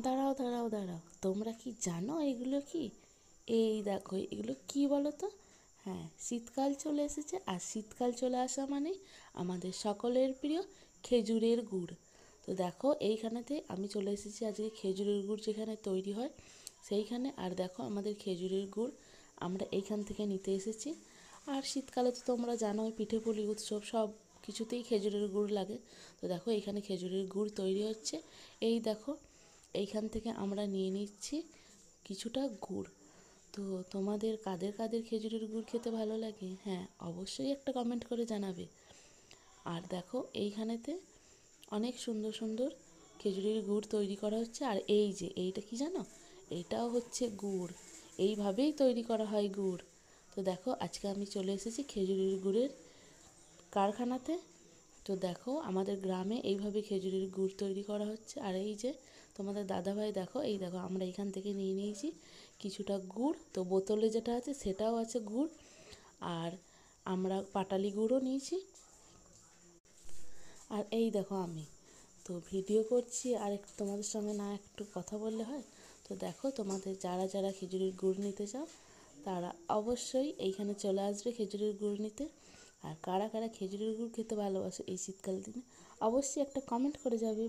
দাঁড়াও দাঁড়াও দাঁড়াও, তোমরা কি জানো এগুলো কি? এই দেখো এগুলো কি বলো তো? হ্যাঁ, শীতকাল চলে এসেছে, আর শীতকাল চলে আসা মানে আমাদের সকলের প্রিয় খেজুরের গুড়। তো দেখো এইখানেতে আমি চলে এসেছি আজকে খেজুরের গুড় যেখানে তৈরি হয় সেইখানে। আর দেখো আমাদের খেজুরের গুড় আমরা এইখান থেকে নিতে এসেছি। আর শীতকালে তো তোমরা জানোই পিঠে পুলি উৎসব সব কিছুতেই খেজুরের গুড় লাগে। তো দেখো এইখানে খেজুরের গুড় তৈরি হচ্ছে। এই দেখো এইখান থেকে আমরা নিয়ে নিচ্ছি কিছুটা গুড়। তো তোমাদের কাদের কাদের খেজুরের গুড় খেতে ভালো লাগে? হ্যাঁ, অবশ্যই একটা কমেন্ট করে জানাবে। আর দেখো এইখানেতে অনেক সুন্দর সুন্দর খেজুরের গুড় তৈরি করা হচ্ছে। আর এই যে এইটা কি জানো? এইটাও হচ্ছে গুড়, এইভাবেই তৈরি করা হয় গুড়। তো দেখো আজকে আমি চলে এসেছি খেজুরের গুড়ের কারখানাতে। তো দেখো আমাদের গ্রামে এইভাবে খেজুরের গুড় তৈরি করা হচ্ছে। আর এই যে তোমাদের দাদাভাই দেখো, এই দেখো আমরা এখান থেকে নিয়ে নিয়েছি কিছুটা গুড়। তো বোতলে যেটা আছে সেটাও আছে গুড়। আর আমরা পাটালি গুড়ও নিয়েছি। আর এই দেখো আমি তো ভিডিও করছি, আর একটু তোমাদের সঙ্গে না একটু কথা বললে হয়? তো দেখো তোমাদের যারা যারা খেজুরের গুড় নিতে চাও তারা অবশ্যই এইখানে চলে আসবে খেজুরের গুড় নিতে। আর কারা কারা খেজুরের গুড় খেতে ভালোবাসে এই শীতকাল দিনে অবশ্যই একটা কমেন্ট করে যাবে।